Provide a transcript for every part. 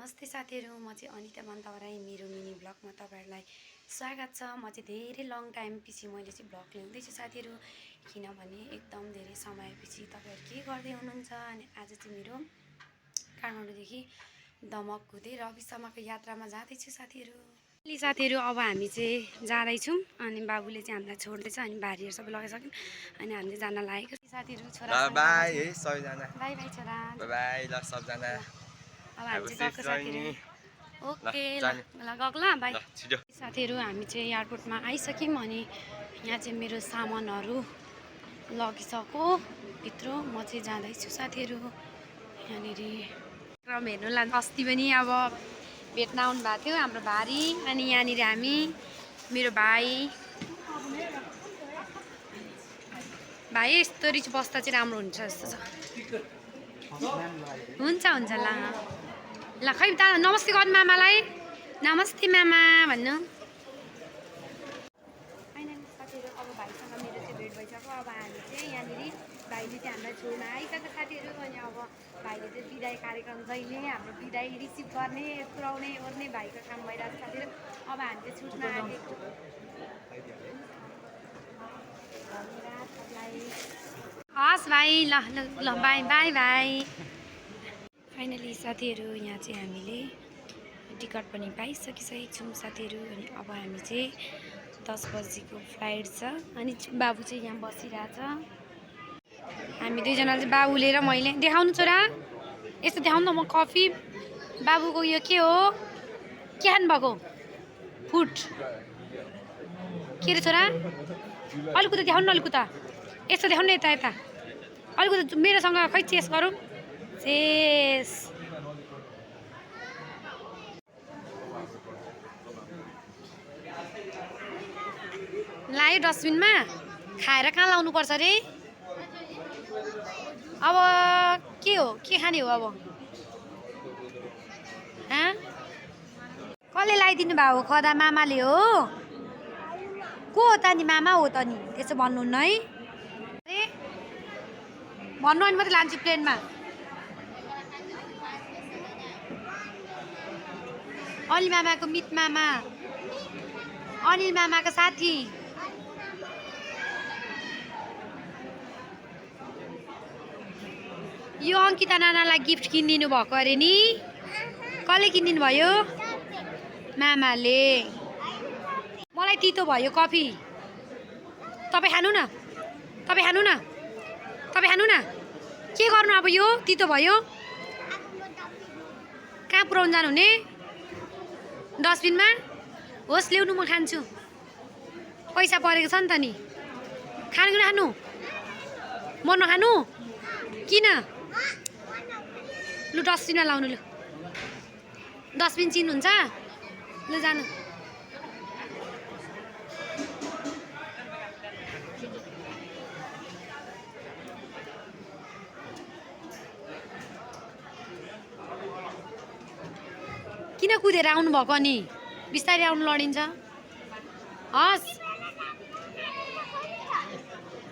नमस्ते साथीहरु, म चाहिँ अनिता मन्तवराई मेरो मिनी ब्लगमा तपाईहरुलाई स्वागत छ। म चाहिँ धेरै लङ टाइम पछि मैले चाहिँ ब्लग ल्याउँदै छु साथीहरु, किनभने एकदम धेरै समयपछि तपाईहरु के गर्दै हुनुहुन्छ। अनि आज चाहिँ मेरो काठमाडौँदेखि दमक हुँदै रविसम्मको यात्रामा जाँदै छु साथीहरु। अहिले साथीहरु अब हामी चाहिँ जाँदै छौं अनि बाबुले चाहिँ हामीलाई छोड्दैछ अनि भारीहरु सबै लगाइसक्यौं अनि हामीले जान लागेको साथीहरु। छोरा बाइ है सबैजना, बाइ बाइ छोरा, बाइ बाइ ल सबजना। अब हामी चाहिँ गएको साथीहरु। ओके ल गएको ल बाइ साथीहरु। हामी चाहिँ एयरपोर्टमा आइसक्यौं अनि यहाँ चाहिँ मेरो सामानहरु लगिसक्यो भित्र। म चाहिँ जाँदै छु साथीहरु। यहाँनेरि क्रम हेर्नु ला अस्ति पनि अब भेट्न आउनु भएको थियो हाम्रो भारी अनि यहाँनेरि हामी मेरो भाइ यस्तो रिच बस्दा चाहिँ राम्रो हुन्छ जस्तो छ। हुन्छ हुन्छ ल ल खै त नमस्ते गर्नु मामालाई, नमस्ते मामा भन्नु। फाइनली साथीहरु अब भाइसँग मेरो चाहिँ भेट भइसक्यो। अब हामी चाहिँ यहाँनेरि भाइले चाहिँ हामीलाई छोड्न आइसक्यो साथीहरु। अनि अब भाइले चाहिँ बिदाई कार्यक्रम जहिले हाम्रो बिदाई रिसिभ गर्ने पुर्याउने ओर्ने भाइको काम भइरहेको छ साथीहरु। अब हामी चाहिँ छुट्न आँटेको। हस् भाइ ल ल बाई बाई बाई। फाइनली साथीहरु यहाँ चाहिँ हामीले टिकट पनि पाइसकिसकेको छौँ साथीहरु। अनि अब हामी चाहिँ 10 बजेको फ्लाइट छ अनि बाबु चाहिँ यहाँ बसिरहेछ। हामी दुईजनाले चाहिँ बाबुले र मैले देखाउनु छोरा यस्तो देखाउनु न। म कफी बाबुको यो के हो के खानु भएको फुड के रे छोरा अलिकति देखाउनु न, अलिकति यस्तो देखाउनु न, यता यता अलिकति मेरोसँग खै चेस गरौँ चेस। लायो डस्टबिनमा खाएर कहाँ लाउनु पर्छ रे। अब के हो के खाने हो अब कसले लगाइदिनु भएको खदा मामाले हो। को हो त नि मामा हो त नि त्यसो भन्नुहुन्न है। अरे भन्नु अनि मात्रै लान्छु प्लेनमा। अनिल मामाको मित मामा, अनिल मामाको साथी। यो अंकिता नानालाई गिफ्ट किनिदिनु भएको अरे नि। कसले किनिदिनु भयो? मामाले। मलाई तितो भयो कफी। तपाईँ खानु न, तपाईँ खानु न, तपाईँ खानु न। के गर्नु अब यो तितो भयो कहाँ पुऱ्याउनु जानुहुने? डस्टबिनमा होस् ल्याउनु म खान्छु। पैसा परेको छ नि त नि। खानु कि नखानु? म नखानु किन? लु डस्टबिनमा लाउनु। लु डस्टबिन चिन्नुहुन्छ? लु जानु। किन कुदेर आउनु भएको नि? बिस्तारै आउनु लडिन्छ। हस्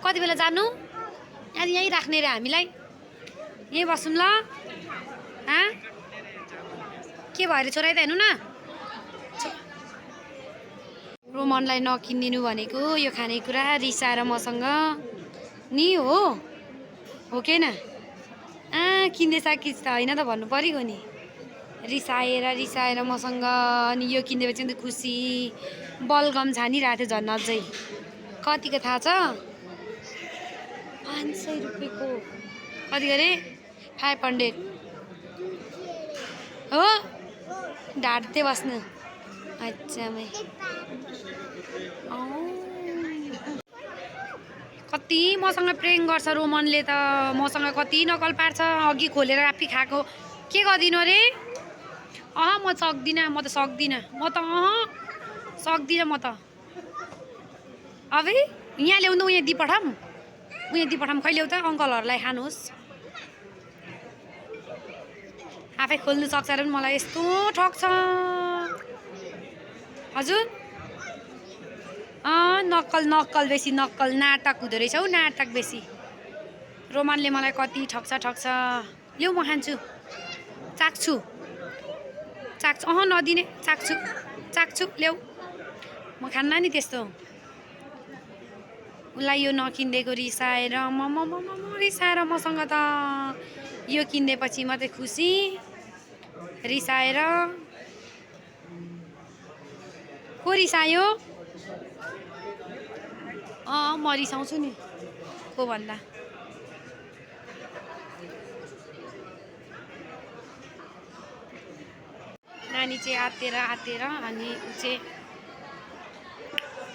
कति बेला जानु? आज यहीँ राख्ने रे हामीलाई, यहीँ बसौँ ल। के भयो छोरा त हेर्नु न। रोमनलाई नकिनिदिनु भनेको यो खानेकुरा रिसाएर मसँग नि हो के न? किन्दैछ कि त होइन त भन्नु परेको नि। रिसाएर मसँग अनि यो किनेपछि त खुसी बलगम छानिरहेको थियो झन्। अझै कतिको थाहा छ? 500 रुपियाँको। कति गरे? 500 हो। ढाड्दै बस्नु। अच्छा मै कति मसँग प्रेङ गर्छ रोमनले त। मसँग कति नकल पार्छ। अघि खोलेर आफै खाएको के गर्दिनु रे? म सक्दिनँ, म त सक्दिनँ, म त सक्दिनँ म त। अब यहाँ ल्याउनु उहाँ दिपठाम खै ल्याउ त अङ्कलहरूलाई खानुहोस्। आफै खोल्नु सक्छ र पनि मलाई यस्तो ठग्छ हजुर। नक्कल बेसी, नक्कल नाटक हुँदो रहेछ हौ, नाटक बेसी। रोमनले मलाई कति ठग्छ। ल्याउ म खान्छु, चाख्छु। चाक्छु नदिने चाक्छु चाक्छु ल्याऊ म खान्ला नि त्यस्तो उसलाई यो नकिनिदिएको रिसाएर रिसाएर मसँग त यो किनिदिएपछि मात्रै खुसी रिसाएर को रिसायो म रिसाउँछु नि को भन्दा नानी चाहिँ आत्तेर अनि ऊ चाहिँ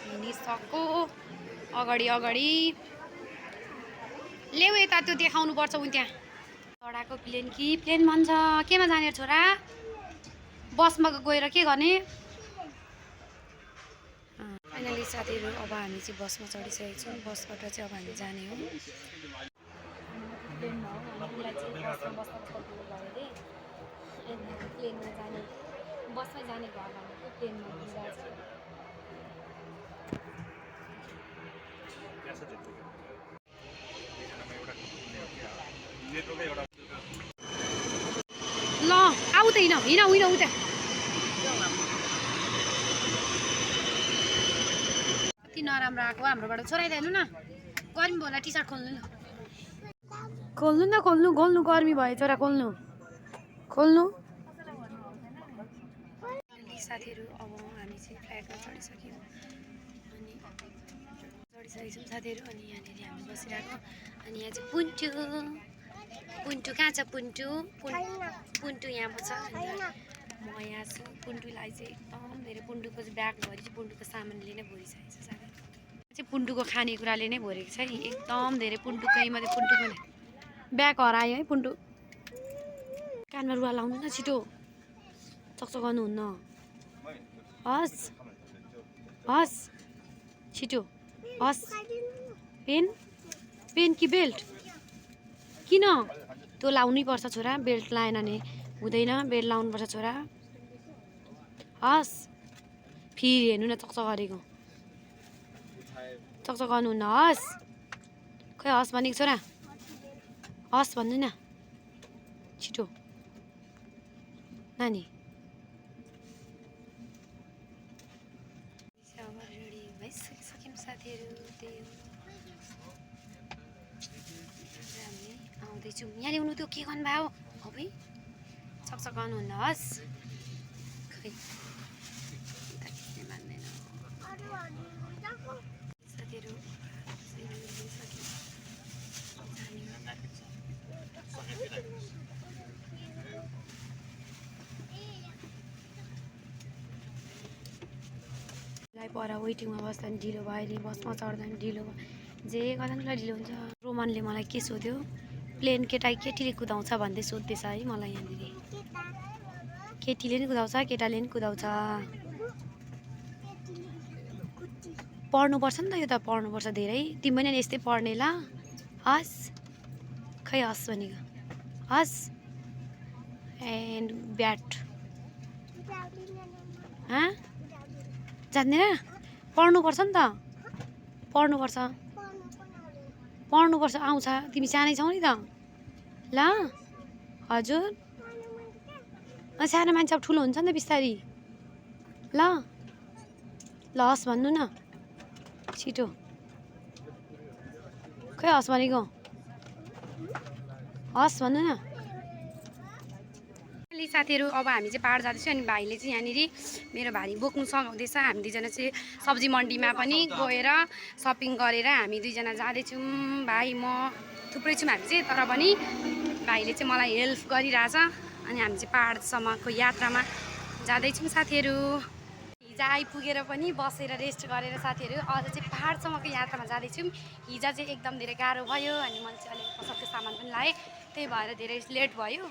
हिँडिसक्यो अगाडि ल्याउ यता त्यो देखाउनु पर्छ उ त्यहाँ चढाएको प्लेन कि प्लेन भन्छ केमा जाने छोरा बसमा गएर के गर्ने फाइनली साथीहरू अब हामी चाहिँ बसमा चढिसकेको छौँ बसबाट चाहिँ अब हामी जाने हो प्लेनमा हो हामीलाई चाहिँ बसमा बस्न सक्नु भयो अरे प्लेनमा जाने बसमै जाने भयो भनेको प्लेनमा जान्छ ल आऊ त हिँड उता कति नराम्रो आएको हाम्रोबाट छोराइदिनु न गर्मी भयो होला टी सर्ट खोल्नु न खोल्नु गर्मी भयो छोरा खोल्नु साथीहरू अब हामी चाहिँ फ्लाइटमा चढिसक्यौँ अनि चढिसकेको छौँ साथीहरू अनि यहाँनिर हामी बसिरहेको अनि यहाँ चाहिँ पुन्टु कहाँ छ पुन्टु यहाँ छ अनि म यहाँ छु पुन्टुलाई चाहिँ एकदम धेरै पुन्टुको चाहिँ ब्यागभरि चाहिँ पुन्टुको सामानले नै भरिसकेको छ साथी चाहिँ पुन्टुको खानेकुराले नै भरेको छ नि एकदम धेरै पुन्टुको ब्याग हरायो है पुन्टु कानमा रुवा लाउनु न छिटो चकचक गर्नुहुन्न हस् छिटो हस् पेन कि बेल्ट किन त्यो लाउनै पर्छ छोरा बेल्ट लाएन भने हुँदैन बेल्ट लाउनुपर्छ छोरा हस् फेरि हेर्नु न चकचक गरेको चकचक गर्नुहुन्न हस् खै हस् भनेको छोरा हस् भन्नु न छिटो नानी रेडी भइसक्यौँ साथीहरू त्यही हामी आउँदैछौँ यहाँ ल्याउनु त्यो के गर्नु भयो अब चकचक गर्नुहुन्न हस् खै मान्दैन साथीहरू पर वेटिङमा बस्दा नि ढिलो भयो अरे बसमा चढ्दा नि ढिलो भयो जे गर्दा नि ढिलो हुन्छ रोमनले मलाई के सोध्यो प्लेन केटीले कुदाउँछ भन्दै सोध्दैछ है मलाई यहाँनिर केटीले नि कुदाउँछ केटाले नि कुदाउँछ पढ्नुपर्छ नि त यो त पढ्नुपर्छ धेरै तिमी पनि यस्तै पढ्ने ल हस् खै हस् भनेको हस् एन्ड ब्याट जान्दैन पढ्नुपर्छ नि त पढ्नुपर्छ आउँछ तिमी सानै छौ नि त ल हजुर सानो मान्छे अब ठुलो हुन्छ नि त बिस्तारी ल हस् भन्नु न छिटो खै हस् भनेको हस् भन्नु न साथीहरू अब हामी चाहिँ पहाड जाँदैछौँ अनि भाइले चाहिँ यहाँनिर मेरो भाइ बोक्नु सघाउँदैछ हामी दुईजना चाहिँ सब्जी मन्डीमा पनि गएर सपिङ गरेर हामी दुईजना जाँदैछौँ भाइ म थुप्रै छौँ हामी चाहिँ तर पनि भाइले चाहिँ मलाई हेल्प गरिरहेछ अनि हामी चाहिँ पहाडसम्मको यात्रामा जाँदैछौँ साथीहरू हिजो आइपुगेर पनि बसेर रेस्ट गरेर साथीहरू अझ चाहिँ पहाडसम्मको यात्रामा जाँदैछौँ हिजो चाहिँ एकदम धेरै गाह्रो भयो अनि मैले चाहिँ अलिक कसकको सामान पनि लाएँ त्यही भएर धेरै लेट भयो